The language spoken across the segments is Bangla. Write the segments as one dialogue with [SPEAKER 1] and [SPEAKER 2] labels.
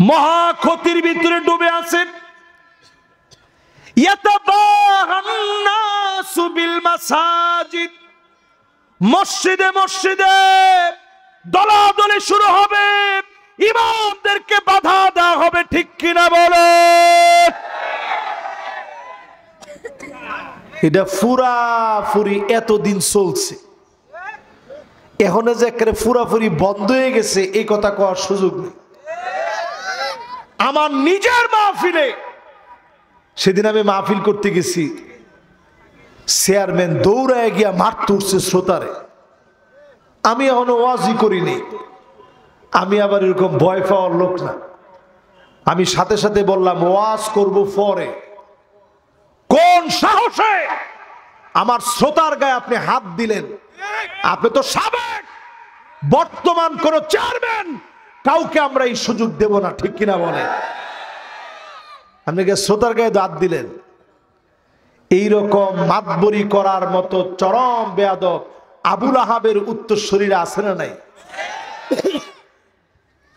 [SPEAKER 1] মহা ক্ষতির ভিতরে ডুবে আছে। মসজিদে মসজিদে দলাদলি শুরু হবে, ইমামদেরকে বাধা দেওয়া হবে, ঠিক কিনা বলে? এটা ফুরাফুরি এতদিন চলছে, এখন যে একেবারে ফুরাফুরি বন্ধ হয়ে গেছে এই কথা কওয়ার সুযোগ নেই। আমার নিজের মাহফিলে সেদিন আমি মাহফিল করতে গেছি, চেয়ারম্যান দৌড়ায় গিয়া মারতে উঠছে শ্রোতারে। আমি এখনো ওয়াজই করিনি, আমি আবার এরকম ভয় পাওয়ার লোক না। আমি সাথে সাথে বললাম ওয়াজ করব পরে। কোন সাহসে আমার শ্রোতার গায়ে আপনি হাত দিলেন? আপনি তো সাবেক বর্তমান কোন চেয়ারম্যান, কাউকে আমরা এই সুযোগ দেব না, ঠিক কিনা বলে? আপনি শ্রোতার গায়ে হাত দিলেন। এইরকম মাতবরি করার মতো চরম বেয়াদব আবুল আহাবের উত্তরসূরিরা আছে না নাই?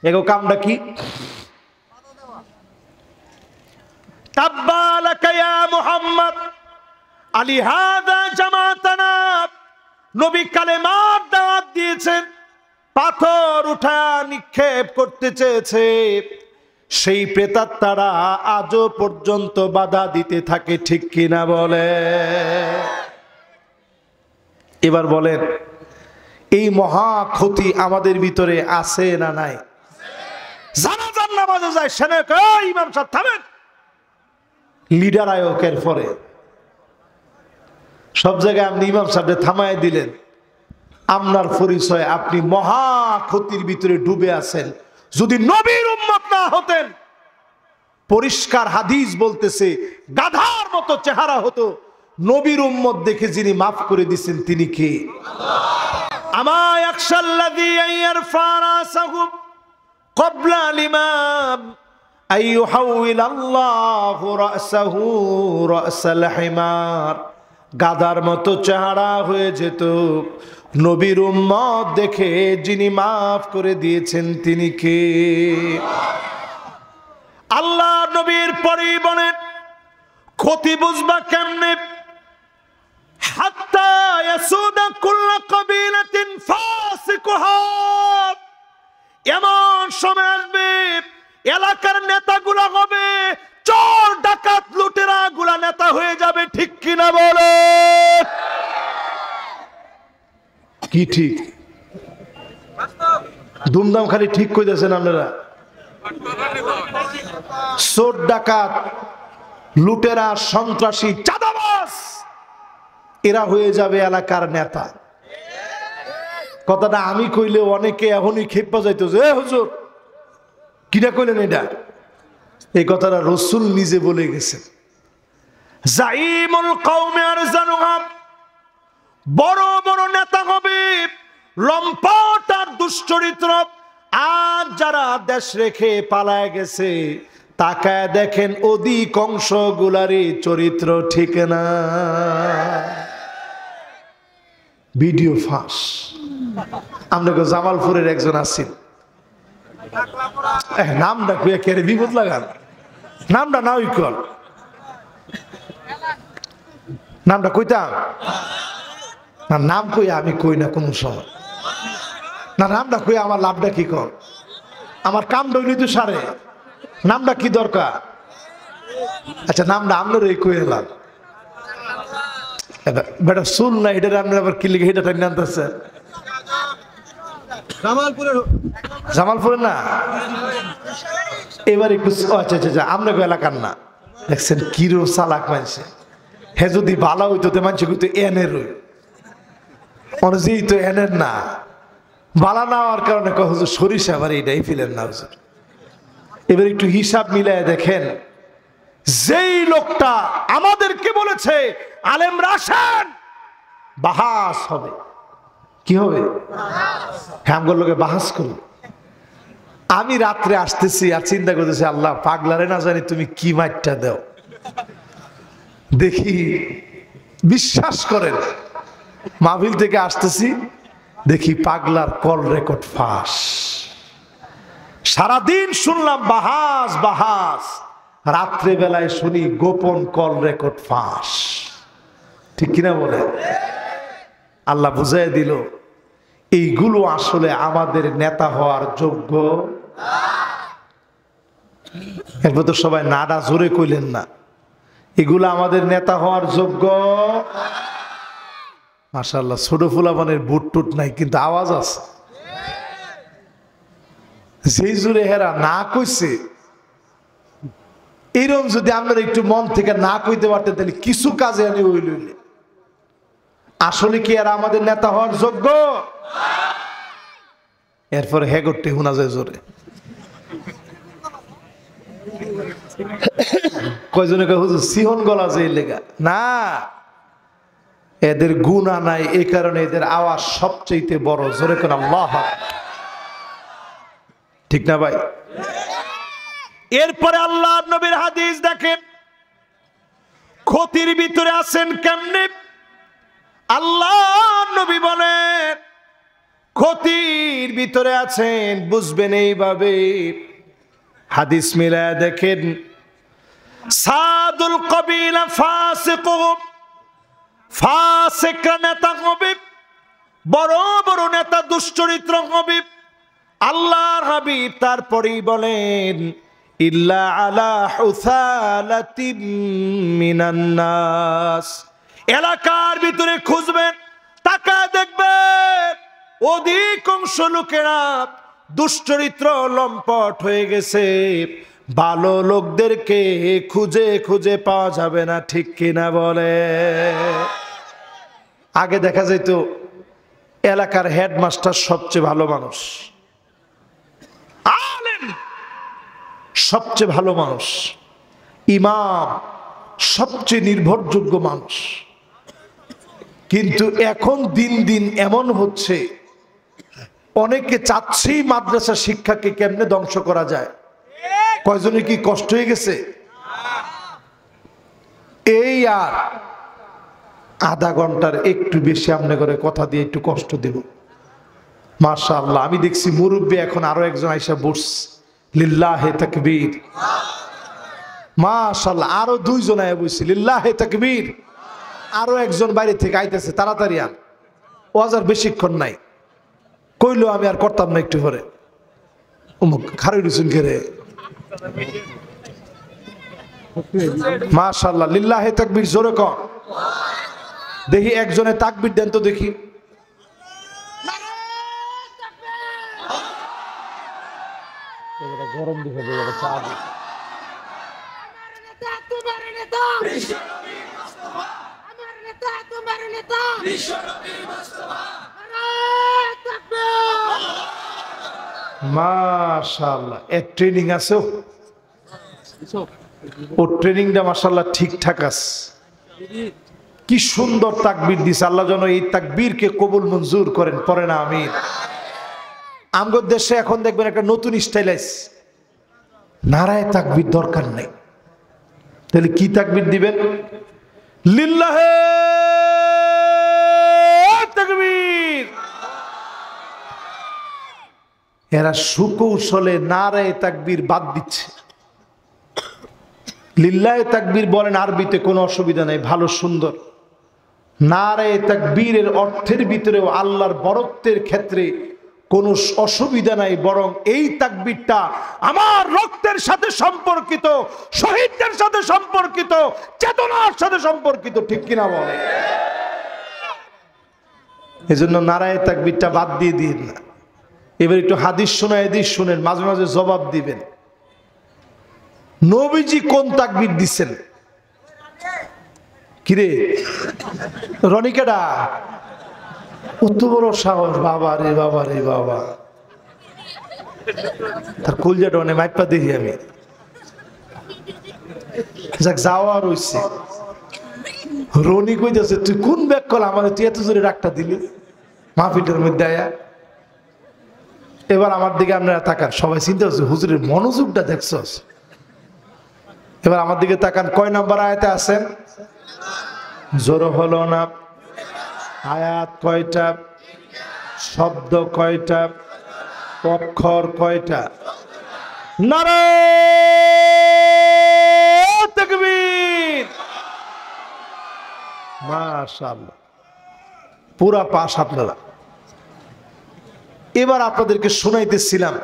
[SPEAKER 1] এগো কামটা কি? তাব্বালাকা ইয়া মুহাম্মদ আলি হাযা জামাতানা। নবী কালেমার দাওয়াত দিয়েছেন, পাথর উঠায়া নিক্ষেপ করতে চেয়েছে, সেই প্রেতাত্মারা আজও পর্যন্ত বাধা দিতে থাকে, ঠিক কিনা বলে? এবার বলেন, এই মহা ক্ষতি আমাদের ভিতরে আছে না নাই? জানাজার নামাজে যায়, সেনে ইমাম সাহেব থামেন, লিডার আয়োগের পরে সব জায়গায় আপনি ইমাম সাহেব থামায় দিলেন। আপনার পরিচয় আপনি মহা ক্ষতির ভিতরে ডুবে আছেন। যদি নবীর উম্মত না হতেন, পরিষ্কার হাদিস বলতেছে গাধার মতো চেহারা হতো। নবীর উম্মত দেখে যিনি মাফ করে দিয়েছেন তিনি কে? আমা ইয়াখশাল্লাযী ইয়ারফা রাসাহু ক্বাবলা লিমাম আইয়ুহাউইলাল্লাহু রাসাহু রাসাল হিমার। গাধার মতো চেহারা হয়ে যেত, নবীর উম্মত দেখে যিনি মাফ করে দিয়েছেন তিনি কে? আল্লাহ নবীর পরেই বলেন, ক্ষতি বুঝবা কেমনে? হাত্তা ইয়াসুদা কুল্লা কাবিলাতিন ফাসিকুহা। এমন সময় আসবে এলাকার নেতাগুলা হবে চোর, ডাকাত, লুটেরা গুলা নেতা হয়ে যাবে, ঠিক কিনা বলে? কি ঠিক? দুমদাম খালি ঠিক কই দিয়েছেন আপনারা। চোর, ডাকাত, লুটেরা, সন্ত্রাসী, চাঁদাবাজ, এরা হয়ে যাবে এলাকার নেতা। কথাটা আমি কইলে অনেকে এখনই খেপা যাইতো যে হুজুর কিনা কইলেন এটা। এই কথাটা রাসূল নিজে বলে গেছেন। জাইমুল কওমে আরজানুহা, বড় বড় নেতা হবে লম্পট আর দুশ্চরিত্র। আজ যারা দেশ রেখে পালায় গেছে, তাকায় দেখেন অধিকাংশ গুলারই চরিত্র ঠিক না। ভিডিও ফাঁস। আপনাকে জামালপুরের একজন আছেন, নামটা কইয়া কে বিপদ লাগান, নামটা না কল, নামটা কইতাম না, নাম কইয়া আমি কই না কোন সময় না। নামটা কইয়া আমার লাভটা কি কর? আমার কাম ডইলি তো সারে, নামটা কি দরকার? আচ্ছা নামটা আপনার এই কই এলাম বেটা শুন না, এটা আপনার আবার কি লিখে এটা টাইম আনতেছে? জামালপুরের না, এবার একটু আচ্ছা আচ্ছা আপনাকে এলাকার না। দেখছেন কিরো চালাক মানছে। হে যদি ভালো হইতো তো মানছে কিন্তু এনের যেই তো এনের না, বালা না হওয়ার কারণে হুজুর সরিষা আবার এইটাই ফেলেন না হুজুর। এবার একটু হিসাব মিলায় দেখেন, যেই লোকটা আমাদেরকে বলেছে আলেমরা আসেন বাহাস হবে, কি হবে? হ্যাঁ আমগোর লোকে বাহাস করো। আমি রাত্রে আসতেছি আর চিন্তা করতেছি, আল্লাহ পাগলারে না জানি তুমি কি মাইটটা দাও। দেখি বিশ্বাস করেন, মাহফিল থেকে আসতেছি দেখি পাগলার কল রেকর্ড ফাঁস। সারাদিন শুনলাম বাহাস বাহাস, রাত্রে বেলায় শুনি গোপন কল রেকর্ড ফাঁস। ঠিক কিনা বলে? আল্লাহ বুঝাই দিল এইগুলো আসলে আমাদের নেতা হওয়ার যোগ্য। এরপর তো সবাই নাডা জোরে কইলেন না, এগুলো আমাদের নেতা হওয়ার যোগ্য। মাশাআল্লাহ, ছোট ফুলাবানের বুট টুট নাই কিন্তু আওয়াজ আছে। যেই জোরে হেরা না কইছে, এরকম যদি আপনারা একটু মন থেকে না কইতে পারতেন তাহলে কিছু কাজে আনি হইল। আসলে কি আর আমাদের নেতা হওয়ার যোগ্য? এরপরে হেগরটি শোনা যায় জোরে। কয়জনে হুজুর সিহন গলা যে লেগা না, এদের গুণা নাই, এই কারণে এদের আওয়াজ সবচেয়ে বড়। জোরে কোন আল্লাহ। ঠিক না ভাই? এরপরে আল্লাহ নবীর হাদিস দেখেন, ক্ষতির ভিতরে আছেন কেমনে? আল্লাহ নবী বলেন ক্ষতির ভিতরে আছেন বুঝবেন এইভাবে। হাদিস মিলায়া দেখেন, সাদুল কবিলা ফাসিক, ফাসিক নেতা হবে, বড় বড় নেতা দুশ্চরিত্র হবে। আল্লাহর হাবিব তারপরেই বলেন, ইল্লা আলা হুসালাতিম মিনান নাস, এলাকার ভিতরে খুঁজবেন, তাকায় দেখবেন অধিকাংশ লোকেরা দুশ্চরিত্র লম্পট হয়ে গেছে। ভালো লোকদেরকে খুঁজে খুঁজে পাওয়া যাবে না। ঠিক কিনা বলে? আগে দেখা যেত এলাকার হেডমাস্টার সবচেয়ে ভালো মানুষ, আলেম সবচেয়ে ভালো মানুষ, ইমাম সবচেয়ে নির্ভরযোগ্য মানুষ। কিন্তু এখন দিন দিন এমন হচ্ছে, অনেকে চাচ্ছে মাদ্রাসা শিক্ষাকে কেমনে ধ্বংস করা যায়। কয়জনের কি কষ্ট হয়ে গেছে? এই আর আধা ঘন্টার একটু বেশি আমনে করে কথা দিয়ে একটু কষ্ট দেব। মাশাআল্লাহ, আমি দেখছি মুরব্বী এখন আরো একজন আইসা বসছে। লিল্লাহে তাকবীর। মাশাআল্লাহ, আরো দুইজন আয়া বসছে। লিল্লাহে তাকবীর। আরো একজন বাইরে থেকে আইতেছে, তাড়াতাড়ি আন, ওয়াজ আর বেশিক্ষণ নাই। কইলো আমি আর করতাম না, একটু পরে অমুক খারুই রুসুন ঘেরে। মাশাআল্লাহ, লিল্লাহে তাকবীর। জোরে কর দেখি, একজনে তাকবীর দেন তো দেখি। গরম দিকে মাশাআল্লাহ, এর ট্রেনিং আছে, ও ট্রেনিংটা মাশাআল্লাহ ঠিকঠাক আছে। কি সুন্দর তাকবীর দিছে। আল্লাহ যেন এই তাকবীরকে কবুল মঞ্জুর করেন, পড়ে না আমিন। আমগো দেশে এখন দেখবেন একটা নতুন স্টাইল আছে, নারায়ে তাকবীর দরকার নেই। তাহলে কি তাকবীর দিবেন? লিল্লাহে তাকবীর। এরা সুকৌশলে নারায়ে তাকবীর বাদ দিচ্ছে। লিল্লাহে তাকবীর বলেন আরবিতে, কোনো অসুবিধা নেই, ভালো সুন্দর। নারায়ে তাকবীরের অর্থের ভিতরেও আল্লাহর বরত্বের ক্ষেত্রে কোনো অসুবিধা নাই, বরং এই তাকবীরটা আমার রক্তের সাথে সম্পর্কিত, শহীদদের সাথে সম্পর্কিত, চেতনার সাথে সম্পর্কিত। ঠিক কিনা বলে? এজন্য নারায়ে তাকবীরটা বাদ দিয়ে দিন না। এবার একটু হাদিস শোনায় হাদিস শুনেন, মাঝে মাঝে জবাব দিবেন। নবীজি কোন তাকবীর দিচ্ছেন? কিরে রনিকাডা, অত বড় সাহস! বাবা রে বাবা রে বাবা, তার কলজাটা অনেক মাইপা দেখি আমি। যাক, যাওয়া রয়েছে। রনি কইতেছে, তুই কোন ব্যাগ কল আমার, তুই এত জোরে ডাকটা দিলি মাহফিলের মধ্যে আয়া। এবার আমার দিকে আপনারা তাকান, সবাই চিন্তা করছে হুজুরের মনোযোগটা দেখছস। এবার আমার দিকে তাকান, কয় নাম্বার আয়াতে আছেন? জোর হলো না। আয়াত কয়টা? শব্দ কয়টা? অক্ষর কয়টা? নারে তাকবীর। মাশাআল্লাহ, পুরা পাশ আপনারা। এবার আপনাদেরকে শোনাইতেছিলাম,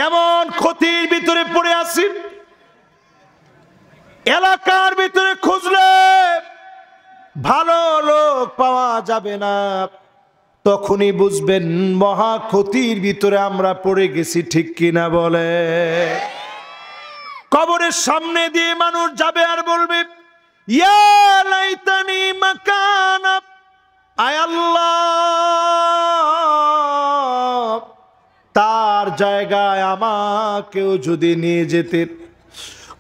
[SPEAKER 1] এমন ক্ষতির ভিতরে পড়ে আছি, এলাকার ভিতরে খুঁজলে ভালো লোক পাওয়া যাবে না, তখনই বুঝবেন মহা ক্ষতির ভিতরে আমরা পড়ে গেছি, ঠিক কিনা বলে? কবরের সামনে দিয়ে মানুষ যাবে আর বলবে, ইয়া লাইতানি মাকানা, আয় আল্লাহ, তার জায়গায় আমাকেও যদি নিয়ে যেতেন,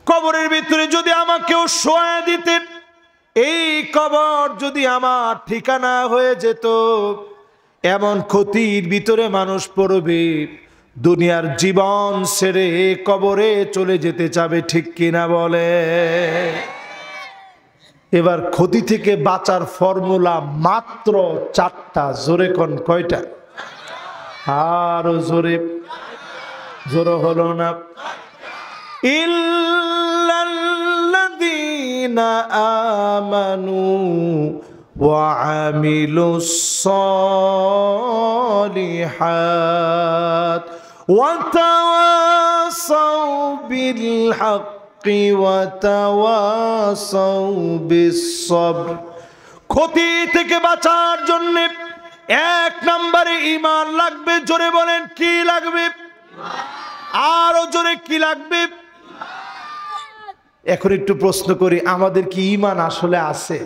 [SPEAKER 1] কবরের ভিতরে যদি আমাকেও শোয়া দিতেন, এই কবর যদি আমার ঠিকানা হয়ে যেত। এমন ক্ষতির ভিতরে মানুষ পড়বে, দুনিয়ার জীবন ছেড়ে কবরে চলে যেতে চাবে, ঠিক কিনা বলে? এবার ক্ষতি থেকে বাঁচার ফর্মুলা মাত্র 4টা। জোরে কোন কয়টা? আরো জোরে, জোরে হলো না। ইল্লাল্লাযীনা আমানু ওয়া আমিলুস সালিহাত ওয়া তাওয়াসাউ বিল হাক্কি ওয়া তাওয়াসাউ বিস সবর। ক্ষতি থেকে বাঁচার জন্য 1 নম্বরে ঈমান লাগবে। জোরে বলেন, কি লাগবে? আরো জোরে, কি লাগবে? এখন একটু প্রশ্ন করি, আমাদের কি ঈমান আসলে আছে?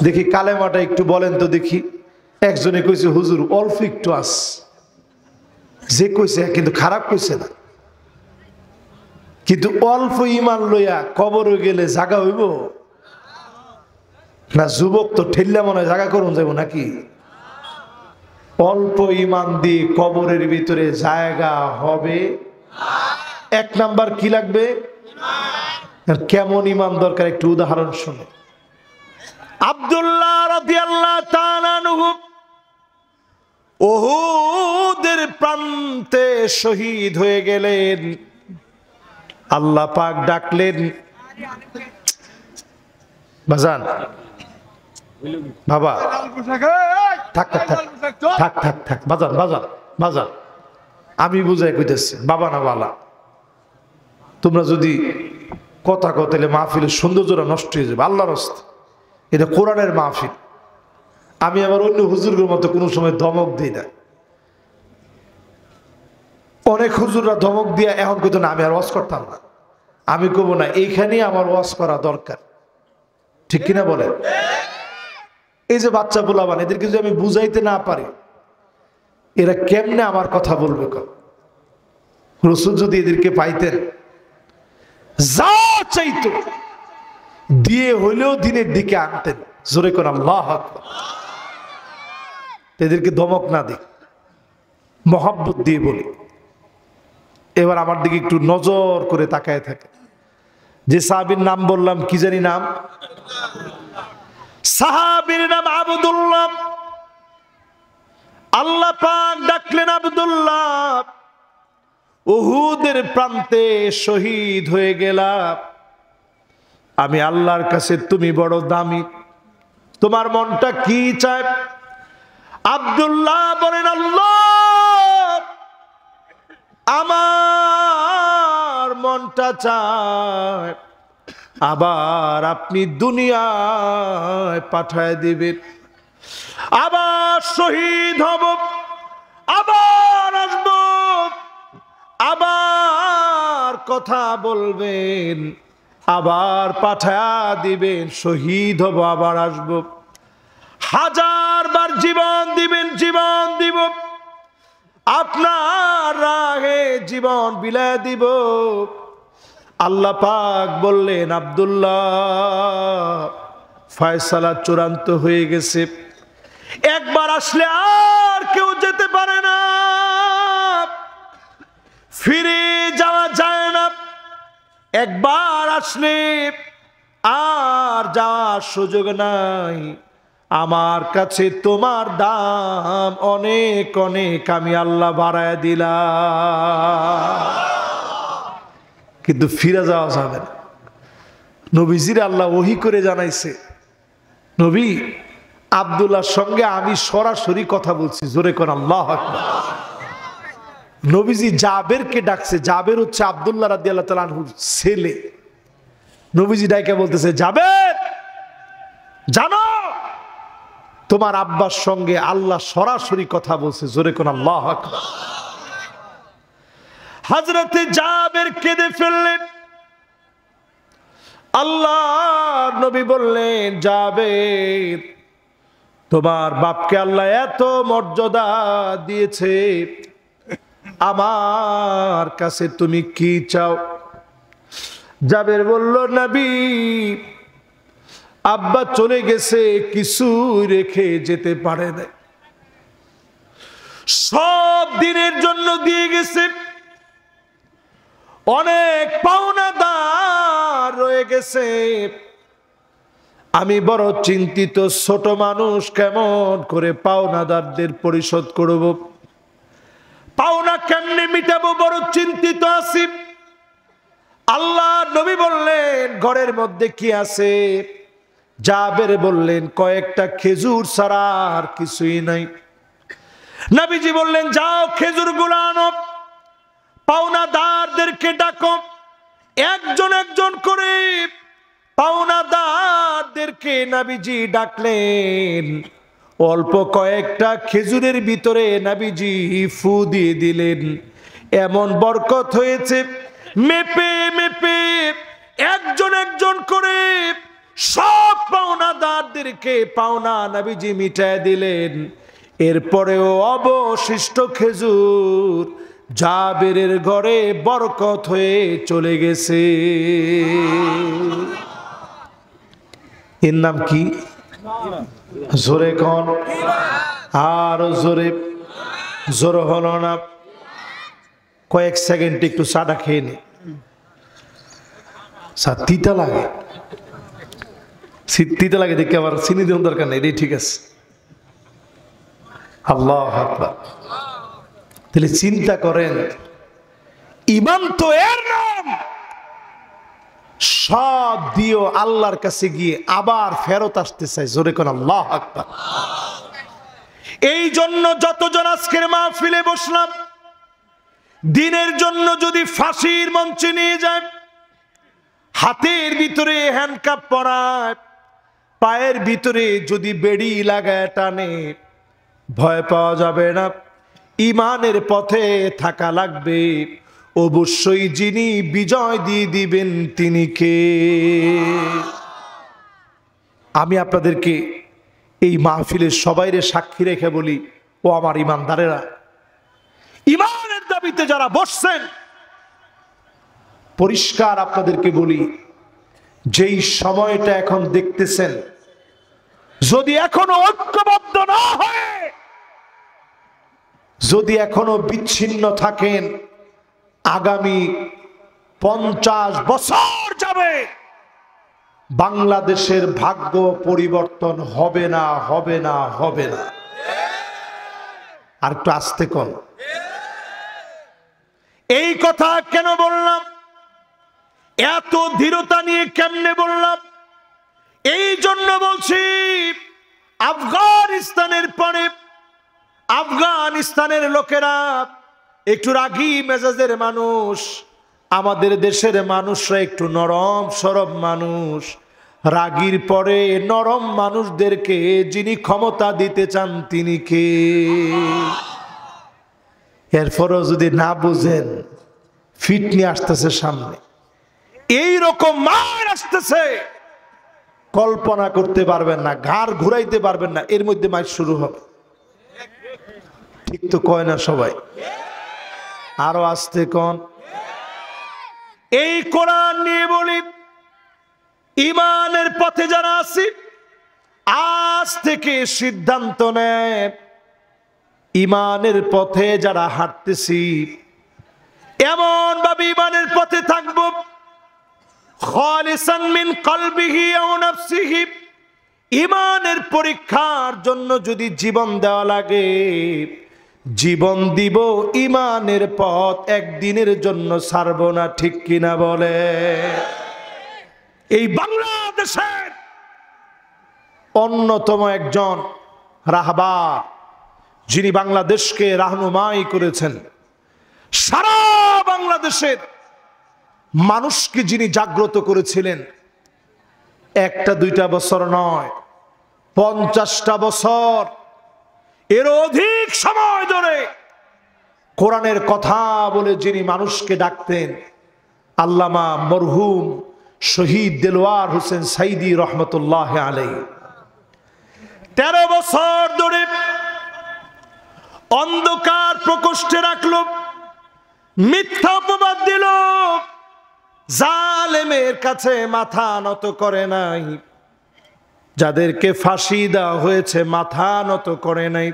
[SPEAKER 1] দেখি কালেমাটা একটু বলেন তো দেখি। একজনে কইছে হুজুর অল্প একটু আস, যে কইছে কিন্তু খারাপ কইছে না, কিন্তু অল্প ঈমান লইয়া কবরে গেলে জায়গা হইব না? যুবক তো ঠেললে মনে হয় জায়গা করুন যাব নাকি? অল্প ঈমান দিয়ে কবরের ভিতরে জায়গা হবে। 1 নাম্বার কি লাগবে? কেমন ঈমান দরকার একটু উদাহরণ শুনে। আব্দুল্লাহ রাদিয়াল্লাহু তাআলা আনহু উহুদের প্রান্তে শহীদ হয়ে গেলেন। আল্লাহ পাক ডাকলেন, বাজান বাবা থাক থাক থাক থাক থাক থাক, বাজান বাজান বাজান, আমি বুঝাই কইতেছি, বাবা না বালা, তোমরা যদি কথা কতাইলে মাহফিলের সৌন্দর্যটা নষ্ট হয়ে যাবে। আল্লাহর রাস্তা, এটা কোরআনের মাহফিল। আমি আবার অন্য হুজুরের মতো কোনো সময় ধমক দিই না। অনেক হুজুররা ধমক দিয়া এখন কইতো না আমি আর ওয়াজ করতাম না। আমি কব না, এইখানেই আমার ওয়াজ করা দরকার, ঠিক কিনা বলেন? এই যে বাচ্চা পোলাবান, এদেরকে যদি আমি বুঝাইতে না পারি, এরা কেমনে আমার কথা বলবে? রাসূল যদি এদেরকে পাইতেন, যা চাইতো দিয়ে হইলেও দিনের দিকে আনতেন। জোরে করে আল্লাহু আকবার। এদেরকে ধমক না দিই, মহব্বত দিয়ে বলি। এবার আমার দিকে একটু নজর করে তাকায় থাকে। যে সাহাবীর নাম বললাম, কি জানি নাম? সাহাবীর নাম আব্দুল্লাহ। আল্লাহ পাক ডাকলেন, আব্দুল্লাহ উহুদের প্রান্তে শহীদ হয়ে গেলাম। আমি আল্লাহর কাছে তুমি বড় দামি, তোমার মনটা কি চায়? আব্দুল্লাহ বলেন, আল্লাহ আমার মনটা চায় আবার আপনি দুনিয়ায় পাঠায় দিবেন, আবার শহীদ হব, আবার আসব, আবার কথা বলবেন, আবার পাঠায় দিবেন, শহীদ হব, আবার আসব, 1000 বার জীবন দিবেন, জীবন দিব, আপনার রাহে জীবন বিলায় দিব। আল্লাহ পাক বললেন, আব্দুল্লাহ ফয়সালা চূড়ান্ত হয়ে গেছে, একবার আসলে আর কেউ যেতে পারে না, ফিরে যাওয়া যায় না। একবার আসলে আর যাওয়ার সুযোগ নাই। আমার কাছে তোমার দাম অনেক অনেক, আমি আল্লাহ বাড়ায় দিলাম। কিন্তু ফিরে যাওয়া যাবে না। নবীজির আল্লাহ ওহী করে জানাইছে, নবী আব্দুল্লাহর সঙ্গে আমি সরাসরি কথা বলছি। জোরে কোন আল্লাহু আকবার। নবীজি জাবেরকে ডাকছে। জাবের হচ্ছে আব্দুল্লাহ রাদিয়াল্লাহু তাআলা আনহুর ছেলে। নবীজি ডাইকা বলতেছে, জাবের জানো তোমার আব্বার সঙ্গে আল্লাহ সরাসরি কথা বলছে। জোরে কোন আল্লাহু আকবার। হযরতে জাবের কেঁদে ফেললেন। আল্লাহ নবী বললেন, জাবের তোমার বাপকে আল্লাহ এত মর্যাদা দিয়েছে, আমার কাছে তুমি কি চাও? জাবের বলল, নবী আব্বা চলে গেছে, কিছু রেখে যেতে পারে না, সব দিনের জন্য দিয়ে গেছে, অনেক পাওনাদার রয়ে গেছে, আমি বড় চিন্তিত। ছোট মানুষ কেমন করে পাওনাদারদের পরিশোধ করব, পাওনা কেমনে মিটাবো, বড় চিন্তিত আছি। আল্লাহ নবী বললেন, ঘরের মধ্যে কি আছে? জাবের বললেন, কয়েকটা খেজুর ছাড়া আর কিছুই নাই। নবীজি বললেন, যাও খেজুর গুলো আনো, পাওনাদারদেরকে ডাকো, একজন একজন করে পাওনাদারদেরকে নবীজি ডাকলেন। অল্প কয়েকটা খেজুরের ভিতরে নবীজি ফু দিয়ে দিলেন, এমন বরকত হয়েছে, মেপে মেপে একজন একজন করে সব পাওনাদারদেরকে পাওনা নবীজি মিটায় দিলেন। এরপরেও অবশিষ্ট খেজুর জাবেরের ঘরে বরকত হয়ে চলে গেছে। এর নাম কি? জোরে কোন, আরো জোরে। জোর হলো না। কয়েক সেকেন্ড একটু চাটা খেয়ে নি। তিতা লাগে, তিতা লাগে দেখে আবার চিনি দেওয়ার দরকার নেই, এটাই ঠিক আছে। আল্লাহু আকবার। তাহলে চিন্তা করেন, ঈমান তো এর নাম, সব দিও আল্লাহর কাছে গিয়ে আবার ফেরত আসতে চাই। জোরে কোন আল্লাহু আকবার। এই জন্য যতজন আজকের মাহফিলে বসলাম, দিনের জন্য যদি ফাঁসির মঞ্চে নিয়ে যায়, হাতের ভিতরে হ্যান্ডকাপ পরায়, পায়ের ভিতরে যদি বেড়ি লাগায় টানে, ভয় পাওয়া যাবে না। ঈমানের পথে থাকা লাগবে। অবশ্যই যিনি বিজয় দিয়ে দিবেন তিনি কে? আমি আপনাদেরকে এই মাহফিলের সবাইরে সাক্ষী রেখে বলি, ও আমার ঈমানদারেরা, ঈমানের দাবিতে যারা বসছেন, পরিষ্কার আপনাদেরকে বলি, যেই সময়টা এখন দেখতেছেন, যদি এখনো ঐক্যবদ্ধ না হয়, যদি এখনো বিচ্ছিন্ন থাকেন, আগামী 50 বছর যাবে বাংলাদেশের ভাগ্য পরিবর্তন হবে না, হবে না, হবে না। আর একটু আস্তে কর। এই কথা কেন বললাম, এত দৃঢ়তা নিয়ে কেমনে বললাম? এই জন্য বলছি, আফগানিস্তানের পরে আফগানিস্তানের লোকেরা একটু রাগী মেজাজের মানুষ, আমাদের দেশের মানুষরা একটু নরম সরব মানুষ। রাগীর পরে নরম মানুষদেরকে যিনি ক্ষমতা দিতে চান তিনি কে? এরপরও যদি না বুঝেন, ফিট নিয়ে আসতেছে সামনে, এই রকম মার আসতেছে, কল্পনা করতে পারবেন না, ঘাড় ঘুরাইতে পারবেন না, এর মধ্যে মার শুরু হবে। ঠিক তো কয় না সবাই? আরো আস্তে কোন। এই কোরআন নিয়ে বলি, ঈমানের পথে যারা আছি, আজ থেকে সিদ্ধান্ত নেয়, ঈমানের পথে যারা হাঁটতেছি, এমন ভাবে ঈমানের পথে থাকবো, খালিসান মিন কলবিহি আও নাফসিহি, ইমানের পরীক্ষার জন্য যদি জীবন দেওয়া লাগে, জীবন দিব, ইমানের পথ একদিনের জন্য ছাড়ব না, ঠিক কিনা বলে? এই বাংলাদেশের অন্যতম একজন রাহবার, যিনি বাংলাদেশকে রাহনুমাই করেছেন, সারা বাংলাদেশের মানুষকে যিনি জাগ্রত করেছিলেন, একটা দুইটা বছর নয়, 50টা বছর, এর অধিক সময় ধরে কোরআনের কথা বলে যিনি মানুষকে ডাকতেন, আল্লামা মরহুম শহীদ দেলোয়ার হোসেন সাইদি রহমতুল্লাহ আলাইহি 13 বছর ধরে অন্ধকার প্রকোষ্ঠে রাখলো, মিথ্যা অপবাদ দিল, জালেমের কাছে মাথা নত করে নাই, যাদেরকে ফাঁসি দেওয়া হয়েছে মাথা নত করে নাই,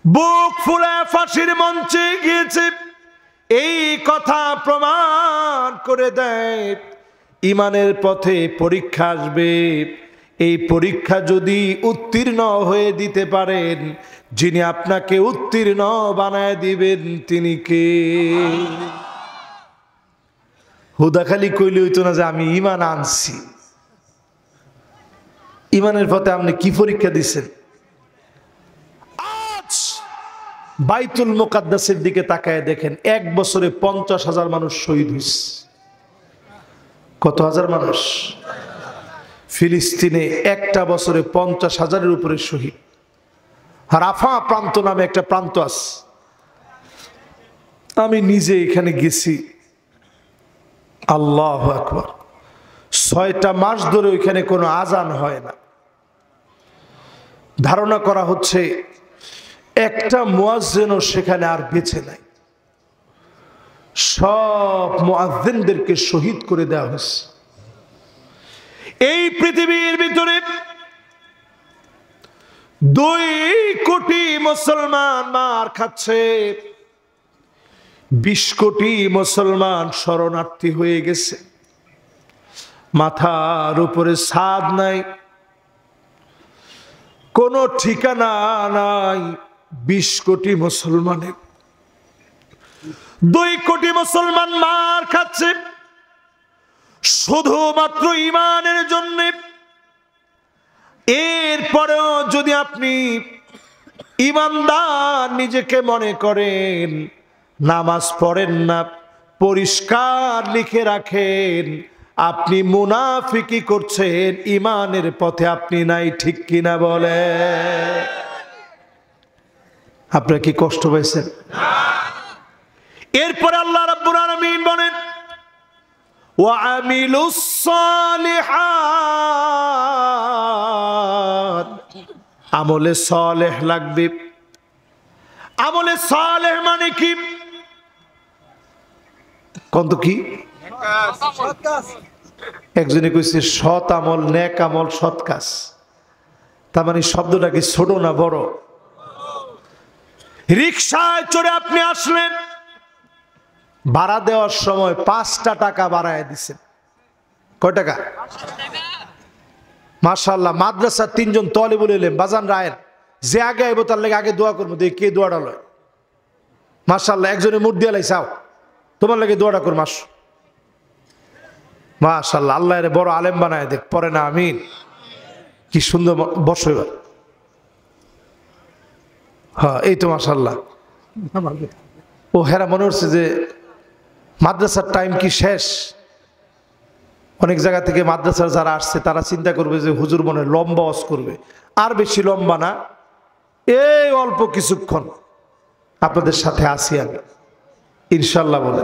[SPEAKER 1] বুক ফুলে ফাঁসির মঞ্চে গিয়েছে। এই কথা প্রমাণ করে দেয় ইমানের পথে পরীক্ষা আসবে, এই পরীক্ষা যদি উত্তীর্ণ হয়ে দিতে পারেন, যিনি আপনাকে উত্তীর্ণ বানায় দিবেন তিনি কে? হুদা খালি কইলে হইতো না যে আমি ইমান আনছি। ইমানের পথে আপনি কি পরীক্ষা দিচ্ছেন? আজ বাইতুল মুকাদ্দাসের দিকে তাকায় দেখেন, 1 বছরে 50,000 মানুষ শহীদ হয়েছে। কত হাজার মানুষ? ফিলিস্তিনে একটা বছরে 50,000-এর উপরে শহীদ। রাফা প্রান্ত নামে একটা প্রান্ত আছে, আমি নিজে এখানে গেছি। আল্লাহু আকবার, 6টা মাস ধরে ওইখানে কোনো আজান হয় না। ধারণা করা হচ্ছে একটা মুয়াজ্জিনও সেখানে আর বেঁচে নাই, সব মুয়াজ্জিনদেরকে শহীদ করে দেওয়া হয়েছে। এই পৃথিবীর ভিতরে 2 কোটি মুসলমান মার খাচ্ছে, 20 কোটি মুসলমান শরণার্থী হয়ে গেছে, মাথার উপরে ছাদ নাই, কোনো ঠিকানা নাই। 20 কোটি মুসলমানের, 2 কোটি মুসলমান মার খাচ্ছে শুধুমাত্র ইমানের জন্য। এরপরেও যদি আপনি ইমানদার নিজেকে মনে করেন, নামাজ পড়েন না, পরিষ্কার লিখে রাখেন, আপনি মুনাফিকি করছেন, ইমানের পথে আপনি নাই, ঠিক কিনা বলে? আপনারা কি কষ্ট পাইছেন? এরপরে আল্লাহ রাব্বুল আলামিন বলেন, ওয়া আমিলুস সালিহাত, আমলে সালেহ লাগবে। আমলে সালেহ মানে কি? কত কি? একজনে কইছে সৎ আমল, নেক আমল, সৎ কাজ। তার মানে শব্দটা কি ছোট না বড়? রিকশায় চড়ে আপনি আসলেন, ভাড়া দেওয়ার সময় 5টা টাকা বাড়ায় দিছেন। কয় টাকা? মাশাআল্লাহ। মাদ্রাসার 3 জন তলিবুল ইলম বাজান রায়ের, যে আগে আইব তার লাগে আগে দোয়া করবো, দেখি কে দোয়াটা লয়। মাশাআল্লাহ, একজনে মুঠ দিয়ে লাইছাও, তোমার লাগে দোয়াটা করবো। মাশাআল্লাহ, আল্লাহ এর বড় আলেম বানায় দেখ, পরে না আমিন। কি সুন্দর বসো এবার। হ্যাঁ, এই তো মাশাআল্লাহ। ও হেরা মনে হচ্ছে যে মাদ্রাসার টাইম কি শেষ? অনেক জায়গা থেকে মাদ্রাসার যারা আসছে তারা চিন্তা করবে যে হুজুর মনে লম্বা ওয়াজ করবে। আর বেশি লম্বা না, এই অল্প কিছুক্ষণ আপনাদের সাথে আসি আমি ইনশাল্লাহ বলে।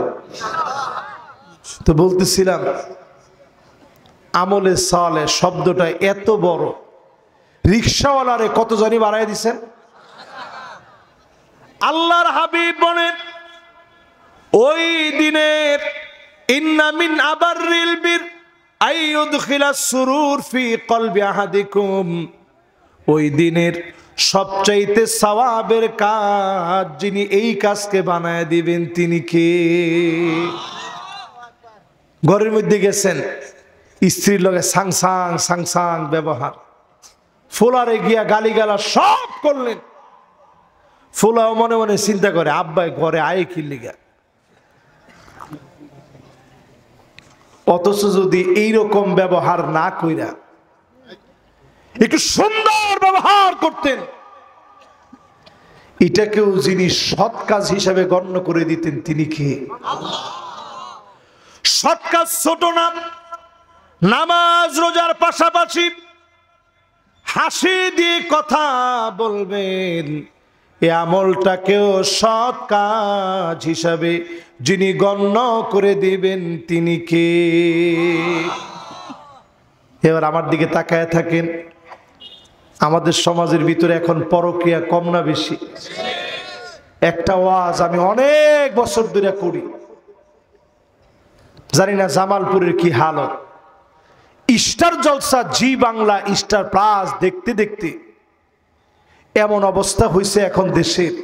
[SPEAKER 1] তো বলতেছিলাম, আমলে সালে শব্দটা এত বড়, রিকশাওয়ালারে কত জানি বাড়াই দিছেন। আল্লাহর হাবিব বলেন, ওই দিনের ইন্না মিন আবাররিল বির আইয়ুদখিলাস সুরুর ফি কলবি আহাদিকুম, ওই দিনের সবচাইতে সওয়াবের কাজ যিনি এই কাজকে বানায় দিবেন তিনি কে? ঘরের মধ্যে গেছেন, স্ত্রীর লগে সাংসাং সাংসাং ব্যবহার, ফুলারে গিয়া গালিগালা সব করলেন। ফুলাও মনে মনে চিন্তা করে আব্বাই ঘরে আয়ে কি লিগা। অথচ যদি এইরকম ব্যবহার না কইরা একটু সুন্দর ব্যবহার করতেন, এটাকেও যিনি সৎ কাজ হিসাবে গণ্য করে দিতেন তিনি কে? সৎ কাজ ছোট না, নামাজ রোজার পাশাপাশি হাসি দিয়ে কথা বলবেন, এই আমলটাকেও সৎ কাজ হিসাবে যিনি গণ্য করে দিবেন তিনি কে? এবার আমার দিকে তাকায় থাকেন, আমাদের সমাজের ভিতরে এখন পরকীয়া কম না বেশি? একটা ওয়াজ আমি অনেক বছর ধরে করি, জানি না জামালপুরের কি হালত। স্টার জলসা, জি বাংলা, স্টার প্লাস দেখতে দেখতে এমন অবস্থা হয়েছে এখন দেশের।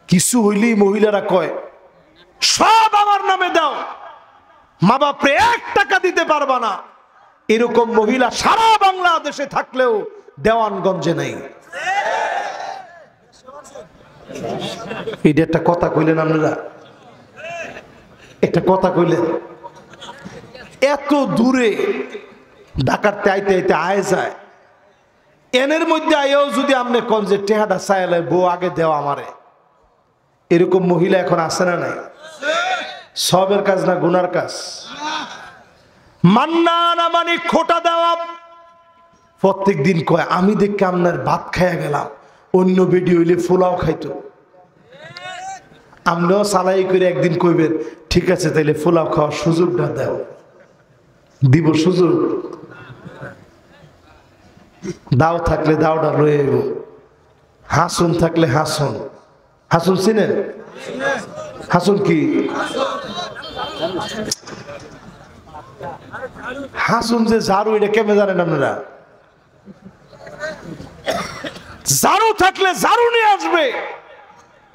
[SPEAKER 1] কিছু হইলেই মহিলারা কয় সব আমার নামে দাও, মা বাপরে 1 টাকা দিতে পারবা না। এরকম মহিলা সারা বাংলাদেশে থাকলেও দেওয়ানগঞ্জে নেই। এটা একটা কথা কইলেন আপনারা, একটা কথা কইলেন। এত দূরে ঢাকাতে আইতে আইতে আয় যায়, এনের মধ্যে আইও যদি আপনি কোন যে টেহাটা চাইলে বউ আগে দেওয়া আমারে, এরকম মহিলা এখন আছে না নাই? সবের কাজ না গুনার কাজ? মান্না না মানে খোটা দেওয়া। প্রত্যেক দিন কয় আমি দেখে আপনার ভাত খাইয়া গেলাম, অন্য বেডি হইলে ফুলাও খাইতো। আপনিও সালাই করে একদিন কইবেন ঠিক আছে তাইলে ফুলাও খাওয়ার সুযোগটা দাও, দিব সুযোগ। দাও থাকলে দাওটা লয়ে আইব, হাসুন থাকলে হাসুন। হাসুন চিনেন? হাসুন কি? হাসুন যে ঝাড়ু, এটা কেমনে জানেন আপনারা? ঝাড়ু থাকলে ঝাড়ু নিয়ে আসবে,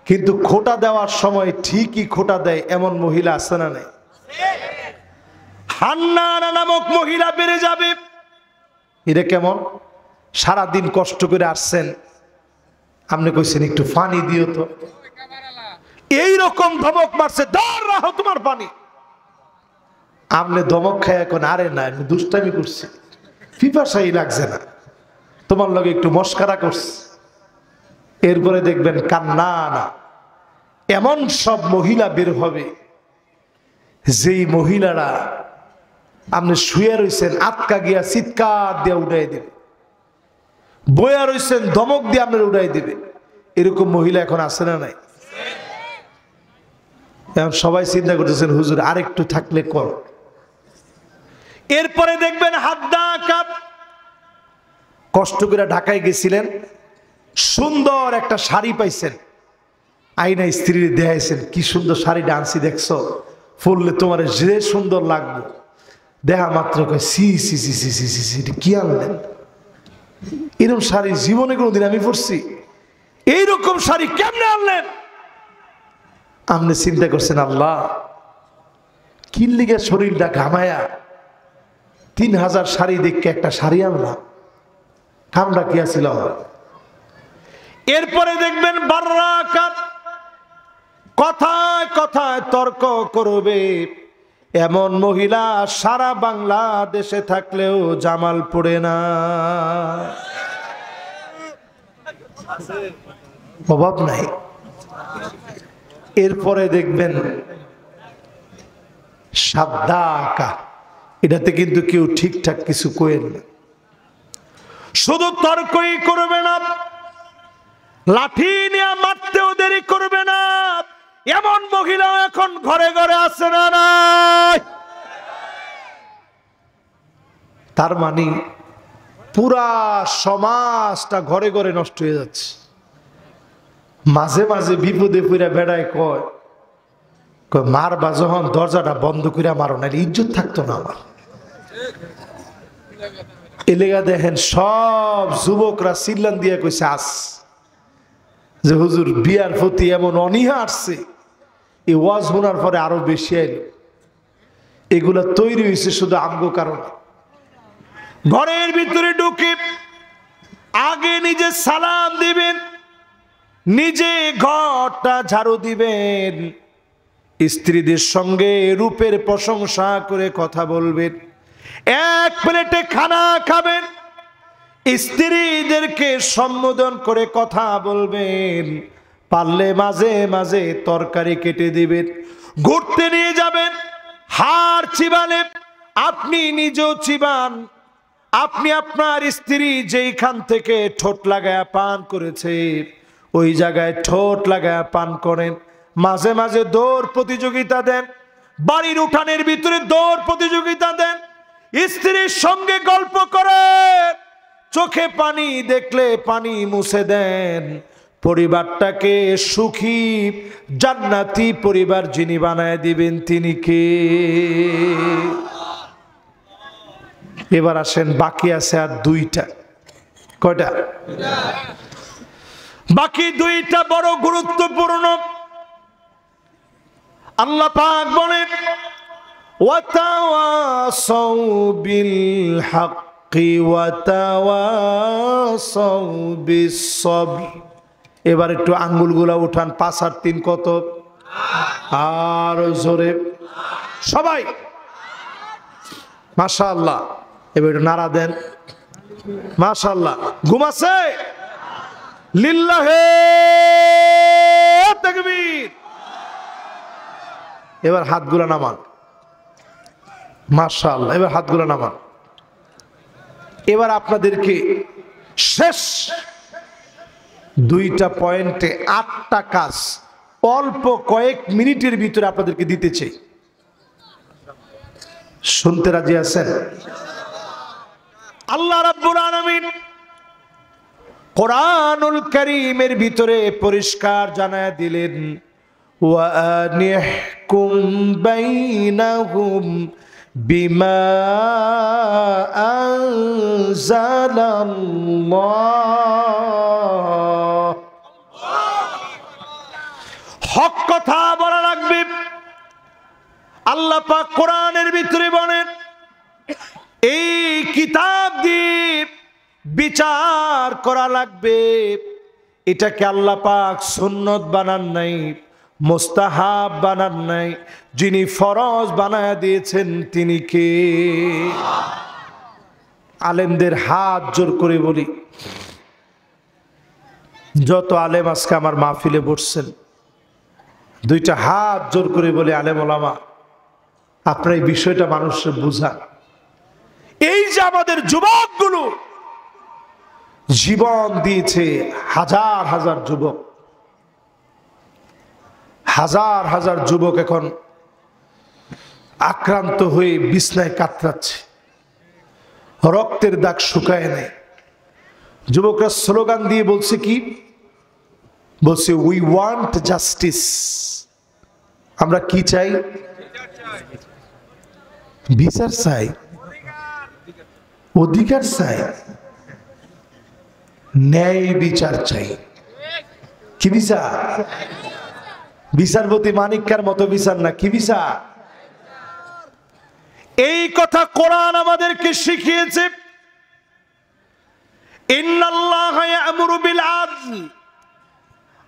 [SPEAKER 1] কিন্তু খোটা দেওয়ার সময় ঠিকই খোটা দেয় এমন মহিলা আছে না নাই? হান্নানা নামক মহিলা বেড়ে যাবে। এটা কেমন? সারাদিন কষ্ট করে আসছেন, আপনি কইছেন একটু পানি দিও তো, এইরকম ধমক মারছে, দর রাখো তোমার পানি। আপনি ধমক খায় এখন আরে না আমি দুষ্টামি করছি, পিপাসাই লাগছে না, তোমার লগে একটু মস্কারা করছি। এরপরে দেখবেন কান্না না, এমন সব মহিলা বের হবে যেই মহিলারা আপনি শুয়ে রয়েছেন আটকা গিয়া চিৎকার দিয়ে উঠাই দেবে, বয়া রয়েছেন ধমক দিয়ে আপনার উঠাই দেবে। এরকম মহিলা এখন আছে না নাই? এখন সবাই চিন্তা করতেছেন হুজুর আরেকটু থাকলে কর। এরপরে দেখবেন হাদ্দা কাপ, কষ্ট করে ঢাকায় গেছিলেন, সুন্দর একটা শাড়ি পাইছেন, আইনা স্ত্রীর দেখাইছেন কি সুন্দর শাড়িটা আনছি দেখছো, পরলে তোমার যে সুন্দর লাগবে। দেখা মাত্র কয় C C C C C C C কি আনলেন? এরকম শাড়ি জীবনে কোনোদিন আমি পরছি, এইরকম শাড়ি কেমনে আনলেন? আপনি চিন্তা করছেন আল্লাহ কি লিগে শরীরটা ঘামায়া 3000 শাড়ি দেখে একটা শাড়ি আনলাম, কামটা কি আছিল? এরপরে দেখবেন বাররাকাত, কথায় কথায় তর্ক করবে এমন মহিলা সারা বাংলাদেশে থাকলেও জামাল পড়ে না, অভাব নাই। এরপরে দেখবেন সাদ্দাকা, এটাতে কিন্তু কেউ ঠিকঠাক কিছু কইেন না, শুধু তর্কই করবে না, লাঠি নিয়ে মারতেও দেরি করবে না, এমন মহিলাও এখন ঘরে ঘরে আছে না নাই? তার মানে পুরা সমাজটা ঘরে ঘরে নষ্ট হয়ে যাচ্ছে। মাঝে মাঝে বিপদে পড়ে বেড়ায় কয় মারবা যখন দরজাটা বন্ধ করে মারো, না ইজ্জত থাকতো না আমার। এলাকা দেখেন সব যুবকরা চিল্লান দিয়ে কইছে আস যে হুজুর বিয়ার প্রতি এমন অনীহা আসছে, এই ওয়াজ শোনার পরে আরো বেশি আইল। এগুলা তৈরি হয়েছে শুধু আমগো কারণে। ঘরের ভিতরে ঢুকে আগে নিজে সালাম দিবেন, নিজে ঘরটা ঝাড়ু দিবেন, স্ত্রীদের সঙ্গে রূপের প্রশংসা করে কথা বলবেন, এক প্লেটে খানা খাবেন, স্ত্রীদেরকে সম্বোধন করে কথা বলবেন, পারলে মাঝে মাঝে তরকারি কেটে দিবেন, ঘুরতে নিয়ে যাবেন, হাড় চিবালে আপনি নিজেও চিবান, আপনি আপনার স্ত্রী যেইখান থেকে ঠোঁট লাগায় পান করেছে ওই জায়গায় ঠোঁট লাগায় পান করেন, মাঝে মাঝে দৌড় প্রতিযোগিতা দেন, বাড়ির উঠানের ভিতরে দৌড় প্রতিযোগিতা দেন, স্ত্রীর সঙ্গে গল্প করেন, চোখে পানি দেখলে পানি মুছে দেন, পরিবারটাকে সুখী জান্নাতি পরিবার যিনি বানায় দিবেন তিনি কে? এবার আসেন, বাকি আছে আর দুইটা। কয়টা? বাকি দুইটা বড় গুরুত্বপূর্ণ। আল্লাহ পাক বলেন ওয়াতাওয়াসাউ বিল হাক্কি ওয়াতাওয়াসাউ বিস সবর। এবার একটু আঙ্গুলগুলা উঠান, 5 আর 3 কত? আর জোরে সবাই মাশাআল্লাহ। এবার একটু নাড়া দেন মাশাআল্লাহ। ঘুমাছে? লিল্লাহে তাকবীর। এবার হাতগুলা নামান মাশাআল্লাহ। এবার হাতগুলা নামান। এবার আপনাদেরকে শেষ দুইটা পয়েন্টে 8টা কাজ অল্প কয়েক মিনিটের ভিতরে আপনাদেরকে দিতে চাই। শুনতে রাজি আছেন? আল্লাহ রাব্বুল আলামিন কোরআনুল কারীমের ভিতরে পরিষ্কার জানায় দিলেন ওয়া আনিহকুম বাইনাহুম বিমা আনজালাল্লাহ। হক কথা বলা লাগবে। আল্লাহ পাক কোরআনের ভিতরে বলেন এই কিতাব দিয়ে বিচার করা লাগবে। এটাকে আল্লাহ পাক সুন্নত বানান নাই, মুস্তাহাব বানান নাই, যিনি ফরজ বানায় দিয়েছেন তিনি কে? আলেমদের হাত জোর করে বলি, যত আলেম আজকে আমার মাহফিলে বসছেন, দুইটা হাত জোর করে বলে আলেম ওলামা আপনার এই বিষয়টা মানুষের বুঝান। এই যে আমাদের যুবকগুলো জীবন দিয়েছে, হাজার হাজার যুবক, হাজার হাজার যুবক এখন আক্রান্ত হয়ে বিছনায় কাতরাচ্ছে, রক্তের দাগ শুকায় নেই। যুবকরা স্লোগান দিয়ে বলছে কি? বলছে উই ওয়ান্ট জাস্টিস। আমরা কি চাই? বিচার চাই, অধিকার চাই, ন্যায় বিচার চাই। কি বিচার? বিচারপতি মানিক্কার মতো বিচার না, কি বিচার? এই কথা কোরআন আমাদেরকে শিখিয়েছে। ইন্নাল্লাহা ইয়া'মুরু বিল আদল।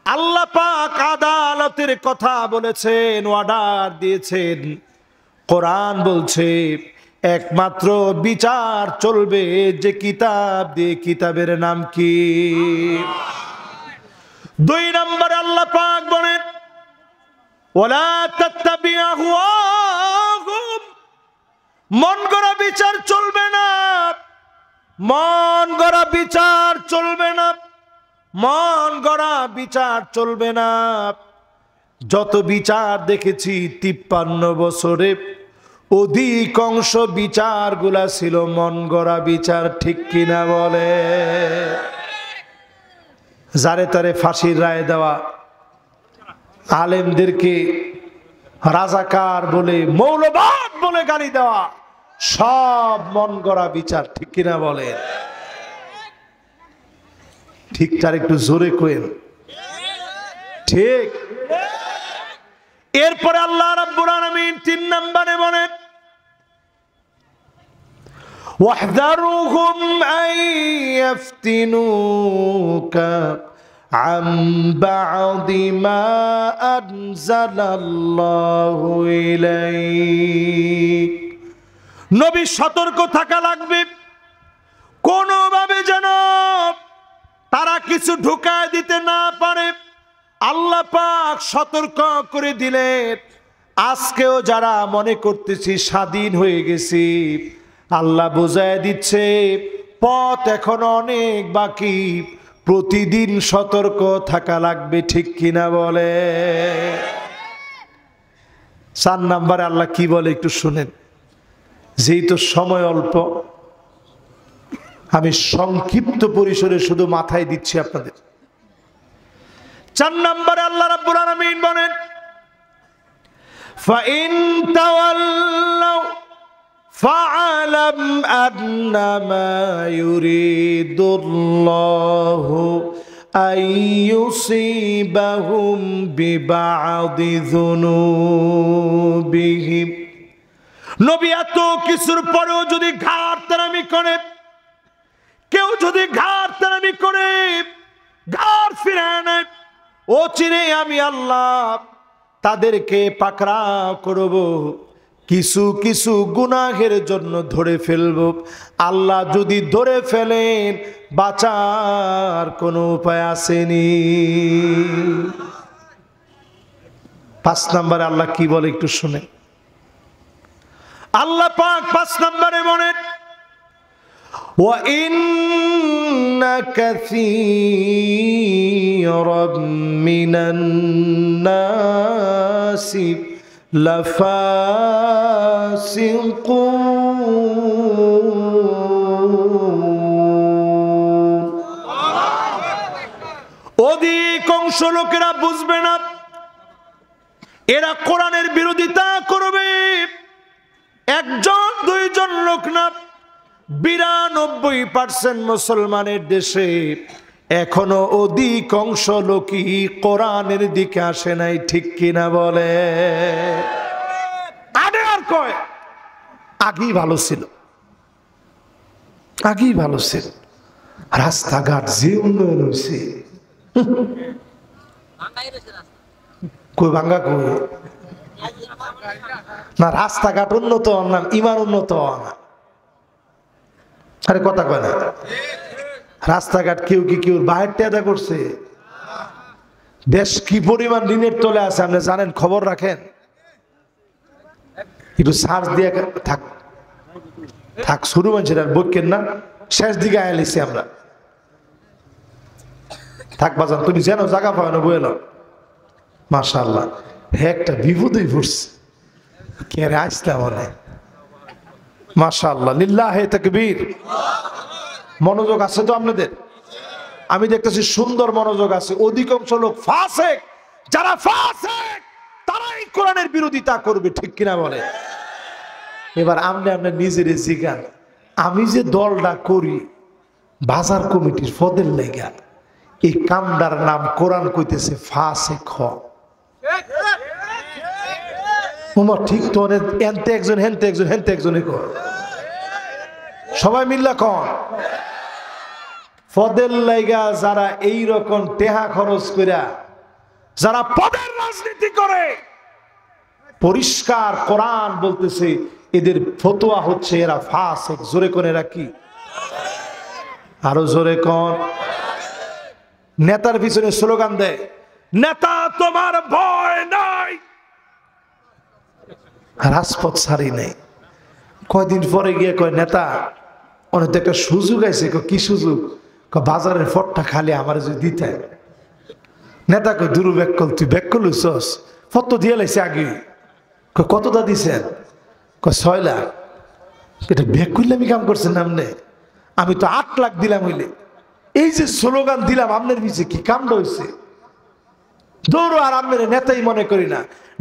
[SPEAKER 1] আল্লাহ পাক আদালতের কথা বলেছেন, অর্ডার দিয়েছেন। কোরআন বলছে একমাত্র বিচার চলবে যে কিতাব দিয়ে। কিতাবের নাম কি? 2 নম্বরে আল্লাহ পাক বলেন ওয়ালা তাত্তাবি'উ আহওয়াহুম। মন গড়া বিচার চলবে না, মন গড়া বিচার চলবে না, মন গড়া বিচার চলবে না। যত বিচার দেখেছি 53 বছরে অধিকাংশ বিচারগুলা ছিল মন গড়া বিচার। ঠিক কিনা বলে? যারে তারে ফাঁসির রায় দেওয়া, আলেমদেরকে রাজাকার বলে মৌলবাদ বলে গালি দেওয়া, সব মন গড়া বিচার। ঠিক কিনা বলে? ঠিক, তার একটু জোরে কইেন ঠিক। এরপরে আল্লাহ রাব্বুল আলামিন 3 নম্বরে বলেন ওয়াহদারুহুম আন ইফতিনুকা আম বা'দি মা আনজালাল্লাহু ইলাইক। নবী সতর্ক থাকা লাগবে, কোনোভাবে যেন তারা কিছু ঢুকায় দিতে না পারে। আল্লাহ পাক সতর্ক করে দিলেন, আজকেও যারা মনে করতেছি স্বাধীন হয়ে গেছি, আল্লাহ বোঝায় দিচ্ছে পথ এখনো অনেক বাকি, প্রতিদিন সতর্ক থাকা লাগবে, ঠিক কিনা বলে? 4 নম্বরে আল্লাহ কি বলে একটু শুনেন, যেহেতু সময় অল্প আমি সংক্ষিপ্ত পরিসরে শুধু মাথায় দিচ্ছি আপনাদের। 4 নম্বরে আল্লাহ রাব্বুল আলামিন বলেন, ফাইন তাওয়াল্লাউ ফাআলাম আন্নামা ইউরিদুল্লাহু আইয়ুসিবাহুম বিবা'দি যুনুবিহিম। নবী এত কিছুর পরেও যদি ঘাড়তেরামি করে, কেউ যদি ঘাড়তেরামি করে, ঘাড় ফিরায় নেয়, ও চিনে আমি আল্লাহ তাদেরকে পাকড়াও করব, কিছু কিছু গুনাহের জন্য ধরে ফেলব। আল্লাহ যদি ধরে ফেলেন বাঁচার কোনো উপায় আসেনি। 5 নম্বরে আল্লাহ কি বলে একটু শুনে। আল্লাহ পাক 5 নম্বরে বলেন, ওয়া ইন্না কাসীরাম মিনান নাসি লাফাসিকুন। অধিকাংশ লোকেরা বুঝবে না, এরা কোরআনের বিরোধিতা করবে। 1 জন 2 জন লোক না, 92% মুসলমানের দেশে এখনো অধিকাংশ লোকই কোরআনের দিকে আসে নাই, ঠিক কিনা বলে? আগে আর কয় আগেই ভালো ছিল, আগেই ভালো ছিল, রাস্তাঘাট যে উন্নয়ন হয়েছে, কই ভাঙ্গা কই না, রাস্তাঘাট উন্নত না, ইমান উন্নত না। আরে কথা কয় না, রাস্তাঘাট কেউ কি কেউ বাইরে টেদা করছে? দেশ কি পরিমাণ ঋণের তলে আছে আপনি জানেন? খবর রাখেন? একটু সার্চ দিয়ে থাক থাক শুরু মানুষের আর বইকেন না, শেষ দিকে আয়ালিছি আমরা। থাক বাজান, তুমি যেন জায়গা পাও না বই এলো। মাশাআল্লাহ, হ্যাঁ একটা বিপদই পড়ছে, কে রে আসলাম মনে। মাশাআল্লাহ, লিল্লাহে তাকবীর। মনোযোগ আছে তো আপনাদের? আমি দেখতেছি সুন্দর মনোযোগ আছে। অধিকাংশ লোক ফাসেক, যারা ফাসেক তারাই কোরআনের বিরোধিতা করবে, ঠিক কিনা বলে? এবার আপনি আপনার নিজের জিগান, আমি যে দলটা করি বাজার কমিটির পদের লেগা, এই কামদার নাম কোরআন কইতেছে ফাসেক হ। ঠিক তো, এনতে একজন হেনতে একজন হেনতে একজনই কর, সবাই মিল্লা কন। পদের লাইগা যারা এই রকম টেহা খরচ কইরা যারা পদের রাজনীতি করে, পরিষ্কার কোরআন বলতেছে এদের ফতোয়া হচ্ছে এরা ফাসিক। জোরে কোন এরা কি? আরো জোরে কোন। নেতার পিছনে স্লোগান দেয়, নেতা তোমার ভয় নাই, রাজপথ ছাড়ি নেই। কয়দিন পরে গিয়ে কয় নেতা অনেক একটা সুযোগ আছে। কি সুযোগ? বাজারের ফটটা খালি আমার যদি দিতে। নেতা কই দূর ব্যাকল, তুই ব্যাকল হইছস, ফট দিয়ে লাইছে আগে। কতটা দিছেন? 6 লাখ। এটা ব্যাক করলে আমি কাম করছেন আপনি? আমি তো 8 লাখ দিলাম হইলে। এই যে স্লোগান দিলাম আপনার পিছিয়ে কি কামটা হয়েছে? দৌড়। আর আপনার নেতাই মনে করি না,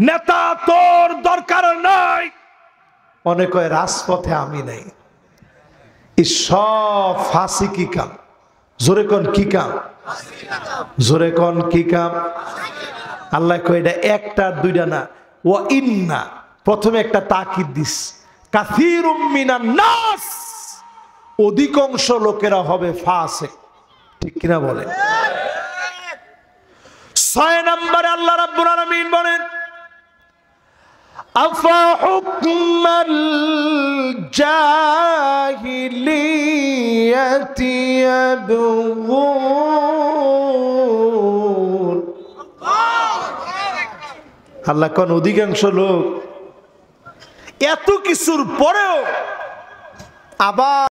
[SPEAKER 1] নেতা তোর দরকার নাই। অনেক হয় রাজপথে আমি নাই। এই সব ফাঁসি কি কাম? জোরে কোন কি কাম? জোরে কোন কি কাম? আল্লাহ কয় এটা একটা দুইটা না, ও ইন্না, প্রথমে একটা তাকিদ দিস, কাসীরুম মিনান নাস, অধিকাংশ লোকেরা হবে ফাসিক। ঠিক কিনা বলেন? 6 নম্বরে আল্লাহ রাব্বুল আলামিন বলেন আফা হুকমাল জাহিলিয়াতি ইয়াবগুন। আল্লাহ কোন অধিকাংশ লোক এত কিছুর পরেও আবার